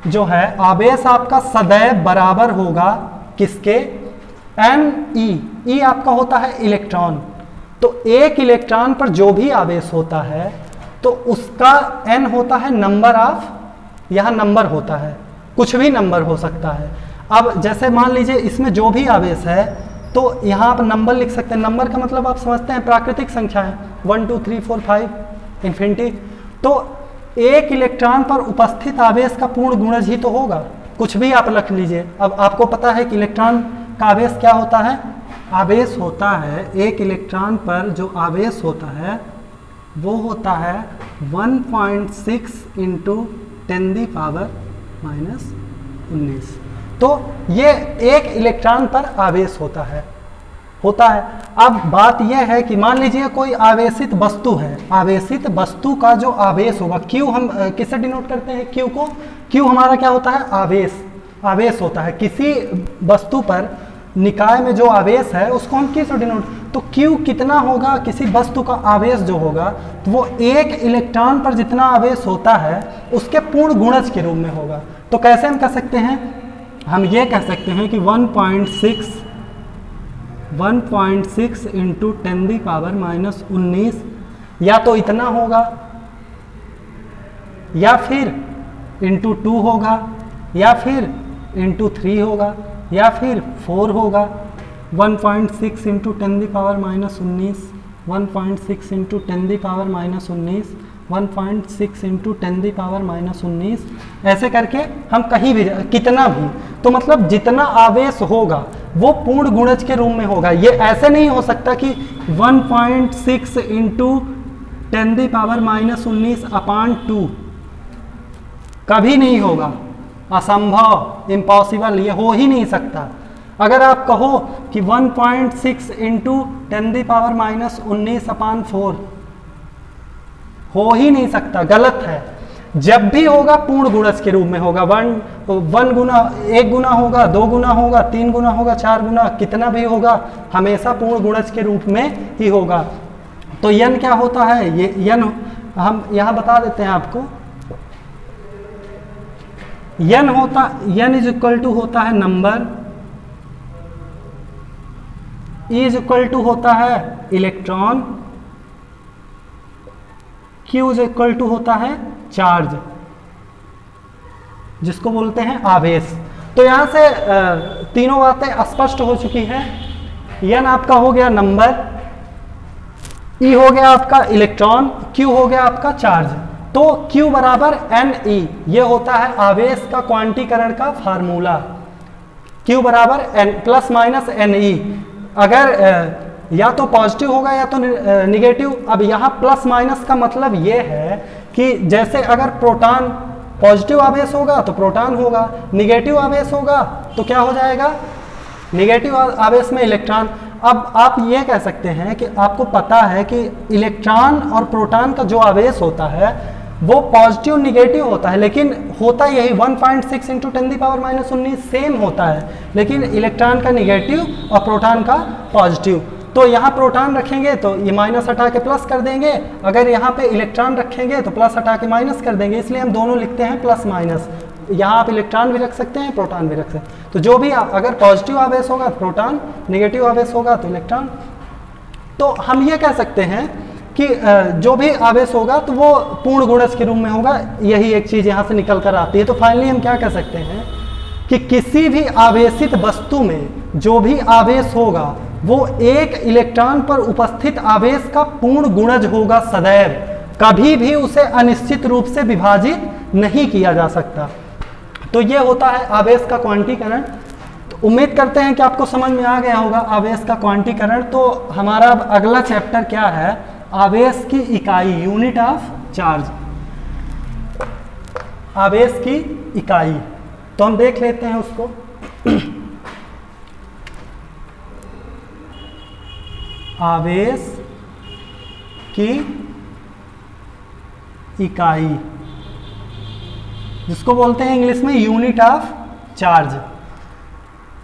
जो है, आवेश आपका सदैव बराबर होगा किसके, NE। E आपका होता है इलेक्ट्रॉन। तो एक इलेक्ट्रॉन पर जो भी आवेश होता है तो उसका n होता है नंबर ऑफ, यहाँ नंबर होता है, कुछ भी नंबर हो सकता है। अब जैसे मान लीजिए इसमें जो भी आवेश है तो यहाँ आप नंबर लिख सकते हैं। नंबर का मतलब आप समझते हैं प्राकृतिक संख्या है, 1 2 3 4 5 इन्फिनिटी। तो एक इलेक्ट्रॉन पर उपस्थित आवेश का पूर्ण गुणज ही तो होगा, कुछ भी आप रख लीजिए। अब आपको पता है कि इलेक्ट्रॉन का आवेश क्या होता है, आवेश होता है, एक इलेक्ट्रॉन पर जो आवेश होता है वो होता है 1.6 × 10⁻⁻19। तो ये एक इलेक्ट्रॉन पर आवेश होता है। अब बात यह है कि मान लीजिए कोई आवेशित वस्तु है, आवेशित वस्तु का जो आवेश होगा, Q हम किससे डिनोट करते हैं, Q को, Q हमारा क्या होता है, आवेश। आवेश होता है किसी वस्तु पर, निकाय में जो आवेश है उसको हम किससे डिनोट, तो Q कितना होगा, किसी वस्तु का आवेश जो होगा तो वो एक इलेक्ट्रॉन पर जितना आवेश होता है उसके पूर्ण गुणज के रूप में होगा। तो कैसे हम कह सकते हैं, हम ये कह सकते हैं कि 1.6 × 10⁻⁻19 या तो इतना होगा, या फिर इंटू 2 होगा, या फिर इंटू 3 होगा, या फिर 4 होगा। 1.6 × 10⁻⁻19, 1.6 × 10⁻⁻19, 1.6 × 10⁻⁻19, ऐसे करके हम कहीं भी, कितना भी, तो मतलब जितना आवेश होगा वो पूर्ण गुणज के रूप में होगा। ये ऐसे नहीं हो सकता कि 1.6 × 10⁻⁻19/2, कभी नहीं होगा, असंभव, इम्पॉसिबल, ये हो ही नहीं सकता। अगर आप कहो कि 1.6 × 10⁻⁻19/4, हो ही नहीं सकता, गलत है। जब भी होगा पूर्ण गुणज के रूप में होगा। 1 गुना, 1 गुना होगा, 2 गुना होगा, 3 गुना होगा, 4 गुना, कितना भी होगा, हमेशा पूर्ण गुणज के रूप में ही होगा। तो n क्या होता है, ये n हम यहाँ बता देते हैं आपको। n = होता है number E is equal to होता है electron, Q is equal to होता है चार्ज, जिसको बोलते हैं आवेश। तो यहां से तीनों बातें स्पष्ट हो चुकी हैं। N आपका हो गया नंबर, E हो गया आपका इलेक्ट्रॉन, Q हो गया आपका चार्ज। तो Q बराबर Ne, ये होता है आवेश का क्वांटीकरण का फार्मूला। Q बराबर N प्लस माइनस Ne, अगर या तो पॉजिटिव होगा या तो निगेटिव। अब यहाँ प्लस माइनस का मतलब ये है कि जैसे अगर प्रोटॉन पॉजिटिव आवेश होगा तो प्रोटॉन होगा, निगेटिव आवेश होगा तो क्या हो जाएगा, निगेटिव आवेश में इलेक्ट्रॉन। अब आप ये कह सकते हैं कि आपको पता है कि इलेक्ट्रॉन और प्रोटॉन का जो आवेश होता है वो पॉजिटिव निगेटिव होता है, लेकिन होता यही 1.6 इंटू 10⁻⁻19 सेम होता है, लेकिन इलेक्ट्रॉन का निगेटिव और प्रोटॉन का पॉजिटिव। तो यहाँ प्रोटॉन रखेंगे तो ये माइनस हटा के प्लस कर देंगे, अगर यहाँ पे इलेक्ट्रॉन रखेंगे तो प्लस हटा के माइनस कर देंगे, इसलिए हम दोनों लिखते हैं प्लस माइनस। यहाँ आप इलेक्ट्रॉन भी रख सकते हैं, प्रोटॉन भी रख सकते हैं। तो जो भी अगर पॉजिटिव आवेश होगा तो प्रोटॉन, निगेटिव आवेश होगा तो इलेक्ट्रॉन। तो हम ये कह सकते हैं कि जो भी आवेश होगा तो वो पूर्ण गुणज के रूप में होगा, यही एक चीज़ यहाँ से निकल कर आती है। तो फाइनली हम क्या कह सकते हैं कि किसी भी आवेशित वस्तु में जो भी आवेश होगा वो एक इलेक्ट्रॉन पर उपस्थित आवेश का पूर्ण गुणज होगा सदैव, कभी भी उसे अनिश्चित रूप से विभाजित नहीं किया जा सकता। तो ये होता है आवेश का क्वांटीकरण। तो उम्मीद करते हैं कि आपको समझ में आ गया होगा आवेश का क्वांटीकरण। तो हमारा अब अगला चैप्टर क्या है, आवेश की इकाई, यूनिट ऑफ चार्ज, आवेश की इकाई। तो हम देख लेते हैं उसको। आवेश की इकाई, जिसको बोलते हैं इंग्लिश में यूनिट ऑफ चार्ज।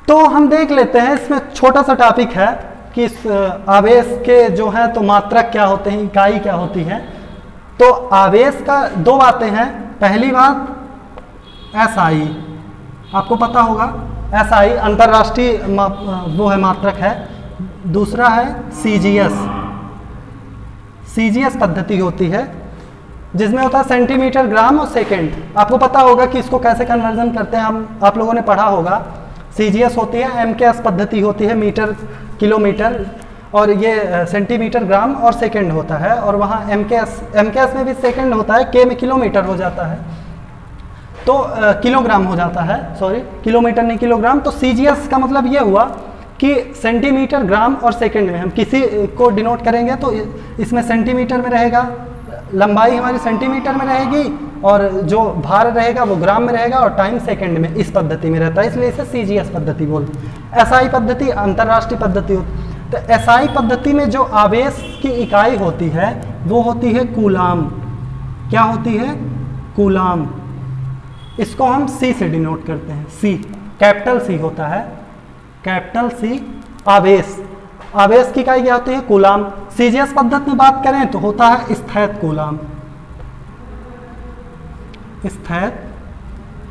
तो हम देख लेते हैं, इसमें छोटा सा टॉपिक है कि इस आवेश के जो है तो मात्रक क्या होते हैं, इकाई क्या होती है। तो आवेश का दो बातें हैं। पहली बात SI, आपको पता होगा SI अंतर्राष्ट्रीय वो है मात्रक है। दूसरा है CGS पद्धति होती है, जिसमें होता है सेंटीमीटर, ग्राम और सेकंड। आपको पता होगा कि इसको कैसे कन्वर्जन करते हैं, आप लोगों ने पढ़ा होगा। CGS होती है, MKS पद्धति होती है, मीटर किलोमीटर, और ये सेंटीमीटर, ग्राम और सेकंड होता है। और वहाँ MKS में भी सेकंड होता है, K में किलोमीटर हो जाता है, तो किलोग्राम हो जाता है, सॉरी किलोमीटर नहीं किलोग्राम। तो CGS का मतलब ये हुआ कि सेंटीमीटर, ग्राम और सेकंड में हम किसी को डिनोट करेंगे तो इसमें सेंटीमीटर में रहेगा, लंबाई हमारी सेंटीमीटर में रहेगी, और जो भार रहेगा वो ग्राम में रहेगा, और टाइम सेकंड में इस पद्धति में रहता है, इसलिए इसे CGS पद्धति बोलते हैं। SI पद्धति अंतर्राष्ट्रीय पद्धति होती है। तो SI पद्धति में जो आवेश की इकाई होती है वो होती है कूलाम। क्या होती है? कूलाम। इसको हम C से डिनोट करते हैं, C, कैपिटल C होता है, कैपिटल C। आवेश की इकाई क्या होती है? कूलाम। CGS पद्धति में बात करें तो होता है स्थैत कूलाम, स्थैत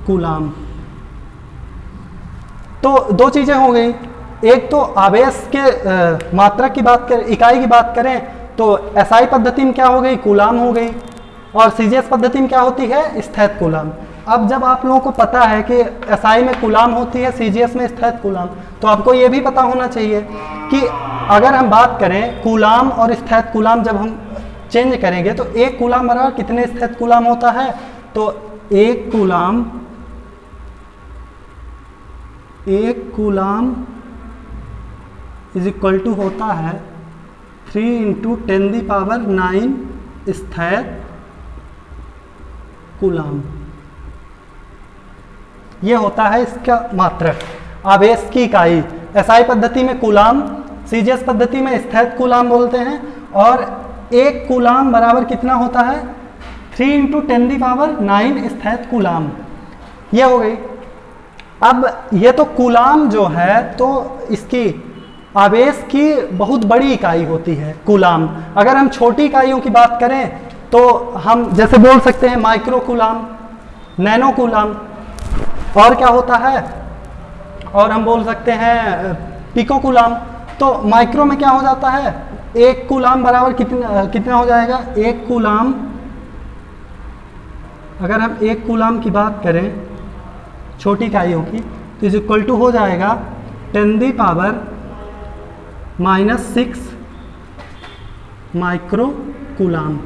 कूलाम। तो दो चीजें हो गई, एक तो आवेश के मात्रक की बात करें, इकाई की बात करें तो SI पद्धति में क्या हो गई? कूलाम हो गई, और CGS पद्धति में क्या होती है? स्थैत कूलाम। अब जब आप लोगों को पता है कि SI में कूलाम होती है, CGS में स्थैत कूलाम, तो आपको ये भी पता होना चाहिए कि अगर हम बात करें कूलाम और स्थैत कूलाम जब हम चेंज करेंगे तो एक कूलाम बराबर कितने स्थैत कूलाम होता है? तो एक कूलाम इज इक्वल टू होता है 3 × 10⁹ स्थैत कूलाम। ये होता है इसका मात्रक, आवेश की इकाई। SI पद्धति में कूलाम, CGS पद्धति में स्थैत कूलाम बोलते हैं। और एक कूलाम बराबर कितना होता है? 3 × 10⁹ स्थैत कूलाम। ये हो गई। अब ये तो कूलाम जो है तो इसकी आवेश की बहुत बड़ी इकाई होती है कूलाम। अगर हम छोटी इकाइयों की बात करें तो हम जैसे बोल सकते हैं माइक्रो कूलाम, नैनो कूलाम, और क्या होता है, और हम बोल सकते हैं पिको कूलाम। तो माइक्रो में क्या हो जाता है, 1 कूलाम बराबर कितना हो जाएगा, 1 कूलाम, अगर हम 1 कूलाम की बात करें छोटी इकाइयों की, तो इज इक्वल टू हो जाएगा 10⁻⁻6 माइक्रो कूलाम,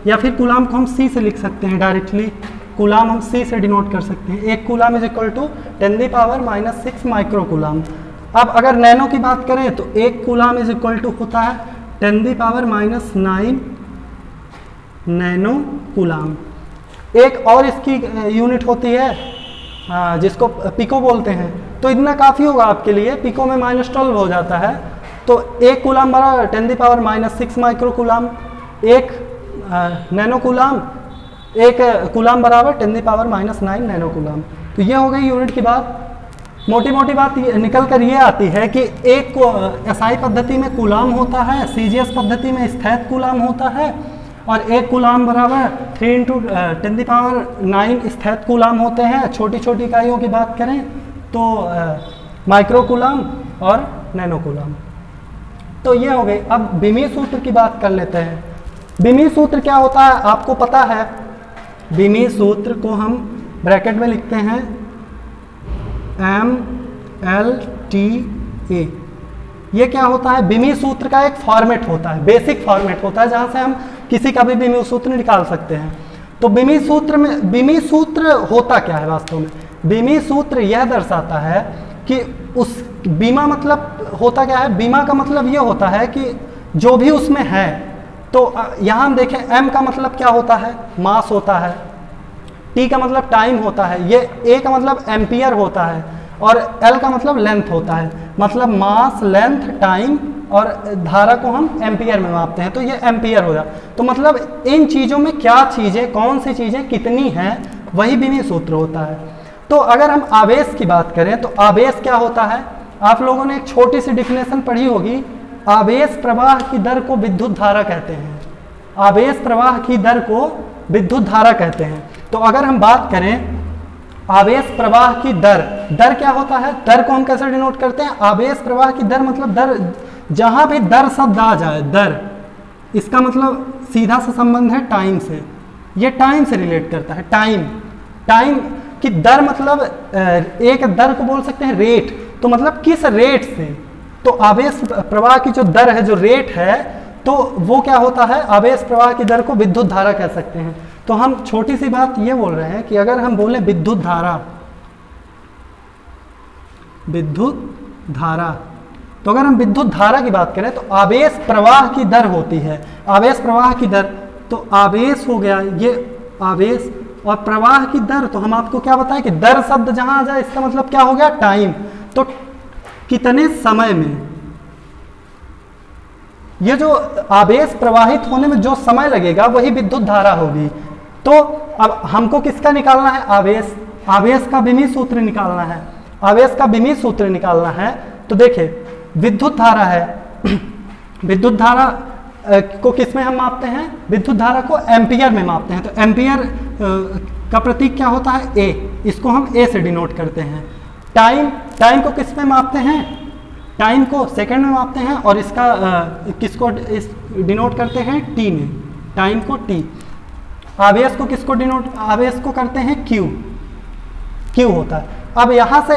या फिर कूलाम को हम सी से लिख सकते हैं डायरेक्टली, कूलाम हम सी से डिनोट कर सकते हैं। 1 coulomb is equal to 10⁻⁻6 micro coulomb. अब अगर नैनो की बात करें तो 1 कूलाम इज इक्वल टू होता है 10⁻⁹ नैनो कूलाम। एक और इसकी यूनिट होती है जिसको पिको बोलते हैं, तो इतना काफ़ी होगा आपके लिए, पिको में -12 हो जाता है। तो 1 कूलाम बराबर 10⁻⁻6 micro coulomb, 1 nano coulomb, 1 coulomb बराबर 10⁻⁹ नैनो कूलाम। तो ये हो गई यूनिट की बात। मोटी मोटी बात निकल कर ये आती है कि एक एसआई पद्धति में कूलाम होता है, सीजीएस पद्धति में स्थैत कूलाम होता है, और 1 कूलाम बराबर 3 × 10⁹ स्थैत कूलाम होते हैं। छोटी छोटी इकाइयों की बात करें तो माइक्रो कूलाम और नैनो कूलाम। तो ये हो गई। अब बीमी सूत्र की बात कर लेते हैं। बीमी सूत्र क्या होता है आपको पता है, बीमी सूत्र को हम ब्रैकेट में लिखते हैं MLTA। ये क्या होता है, बीमी सूत्र का एक फॉर्मेट होता है, बेसिक फॉर्मेट होता है, जहाँ से हम किसी का भी बीमी सूत्र निकाल सकते हैं। तो बीमी सूत्र में, बीमी सूत्र होता क्या है वास्तव में, बीमी सूत्र यह दर्शाता है कि उस बीमा मतलब होता क्या है, बीमा का मतलब ये होता है कि जो भी उसमें है, तो यहाँ हम देखें M का मतलब क्या होता है, मास होता है, T का मतलब टाइम होता है, ये A का मतलब एम्पियर होता है, और L का मतलब लेंथ होता है। मतलब मास, लेंथ, टाइम और धारा को हम एम्पियर में मापते हैं, तो ये एम्पियर हो जाए। तो मतलब इन चीज़ों में क्या चीज़ें, कौन सी चीज़ें कितनी हैं, वही बीमी सूत्र होता है। तो अगर हम आवेश की बात करें तो आवेश क्या होता है, आप लोगों ने एक छोटी सी डिफिनेशन पढ़ी होगी, आवेश प्रवाह की दर को विद्युत धारा कहते हैं। आवेश प्रवाह की दर को विद्युत धारा कहते हैं। तो अगर हम बात करें आवेश प्रवाह की दर, दर क्या होता है, दर को हम कैसे डिनोट करते हैं, आवेश प्रवाह की दर मतलब दर, जहां भी दर शब्द आ जाए, दर, इसका मतलब सीधा सा संबंध है टाइम से, ये टाइम से रिलेट करता है। टाइम, टाइम की दर मतलब एक दर को बोल सकते हैं रेट, तो मतलब किस रेट से, तो आवेश प्रवाह की जो दर है, जो रेट है, तो वो क्या होता है, आवेश प्रवाह की दर को विद्युत धारा कह सकते हैं। तो हम छोटी सी बात ये बोल रहे हैं कि अगर हम बोले विद्युत धारा, विद्युत धारा, तो अगर हम विद्युत धारा की बात करें तो आवेश प्रवाह की दर होती है, आवेश प्रवाह की दर, तो आवेश हो गया ये आवेश, और प्रवाह की दर, तो हम आपको क्या बताएं कि दर शब्द जहां आ जाए इसका मतलब क्या हो गया, टाइम। तो कितने समय में, ये जो आवेश प्रवाहित होने में जो समय लगेगा वही विद्युत धारा होगी। तो अब हमको किसका निकालना है, आवेश, आवेश का बीमी सूत्र निकालना है, आवेश का बीमी सूत्र निकालना है। तो देखिए विद्युत धारा है, विद्युत धारा को किस में हम मापते हैं, विद्युत धारा को एम्पियर में मापते हैं। तो एम्पियर का प्रतीक क्या होता है, ए, इसको हम ए से डिनोट करते हैं। टाइम, टाइम को किस में मापते हैं, टाइम को सेकंड में मापते हैं, और इसका किसको डिनोट करते हैं, टी में, टाइम को टी। आवेश को किसको डिनोट, आवेश को करते हैं क्यू, क्यू होता है। अब यहाँ से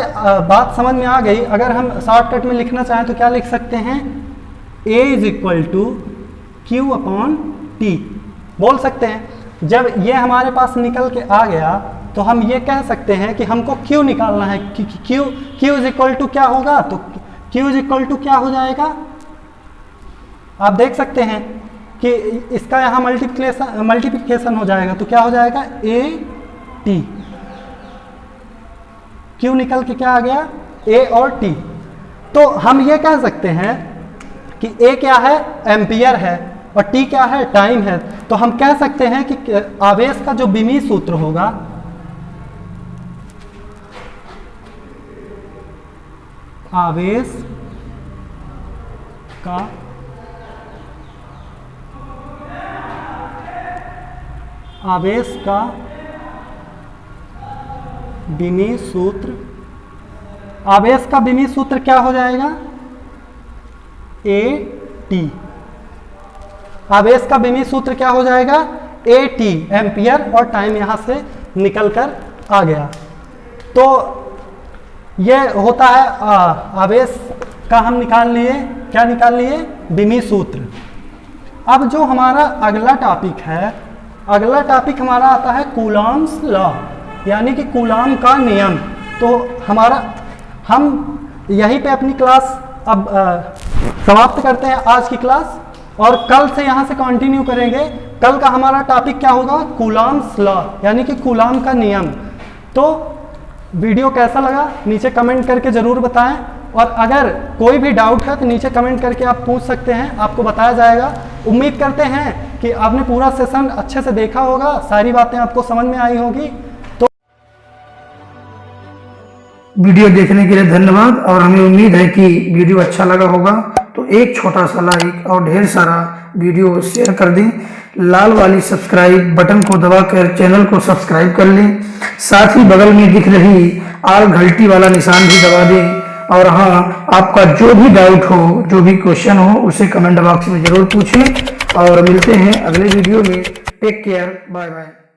बात समझ में आ गई। अगर हम शॉर्टकट में लिखना चाहें तो क्या लिख सकते हैं, A is equal to Q upon T बोल सकते हैं। जब ये हमारे पास निकल के आ गया तो हम ये कह सकते हैं कि हमको क्यू निकालना है, Q, Q is equal to क्या होगा, तो क्यू इज इक्वल टू क्या हो जाएगा, आप देख सकते हैं कि इसका यहाँ मल्टीप्लिकेशन हो जाएगा, तो क्या हो जाएगा, ए टी, क्यू निकल के क्या आ गया, ए और टी। तो हम ये कह सकते हैं कि ए क्या है, एम्पियर है, और टी क्या है, टाइम है। तो हम कह सकते हैं कि आवेश का जो बीमी सूत्र होगा, आवेश का बीमी सूत्र, आवेश का बीमी सूत्र क्या हो जाएगा, ए टी। आवेश का विमीय सूत्र क्या हो जाएगा? ए टी, एम्पियर, और टाइम यहाँ से निकल कर आ गया। तो ये होता है आवेश का हम निकाल लिए, क्या निकाल लिए? विमीय सूत्र। अब जो हमारा अगला टॉपिक है, अगला टॉपिक हमारा आता है कूलॉम्स लॉ, यानी कि कूलॉम का नियम। तो हमारा हम यहीं पे अपनी क्लास अब समाप्त करते हैं आज की क्लास, और कल से यहाँ से कंटिन्यू करेंगे। कल का हमारा टॉपिक क्या होगा? कूलॉम्स लॉ, यानी कि कूलॉम का नियम। तो वीडियो कैसा लगा नीचे कमेंट करके ज़रूर बताएं, और अगर कोई भी डाउट है तो नीचे कमेंट करके आप पूछ सकते हैं, आपको बताया जाएगा। उम्मीद करते हैं कि आपने पूरा सेशन अच्छे से देखा होगा, सारी बातें आपको समझ में आई होगी।
वीडियो देखने के लिए धन्यवाद, और हमें उम्मीद है कि वीडियो अच्छा लगा होगा। तो एक छोटा सा लाइक और ढेर सारा वीडियो शेयर कर दें। लाल वाली सब्सक्राइब बटन को दबाकर चैनल को सब्सक्राइब कर लें। साथ ही बगल में दिख रही आल घंटी वाला निशान भी दबा दें। और हाँ, आपका जो भी डाउट हो, जो भी क्वेश्चन हो, उसे कमेंट बॉक्स में ज़रूर पूछें। और मिलते हैं अगले वीडियो में। Take care, bye bye.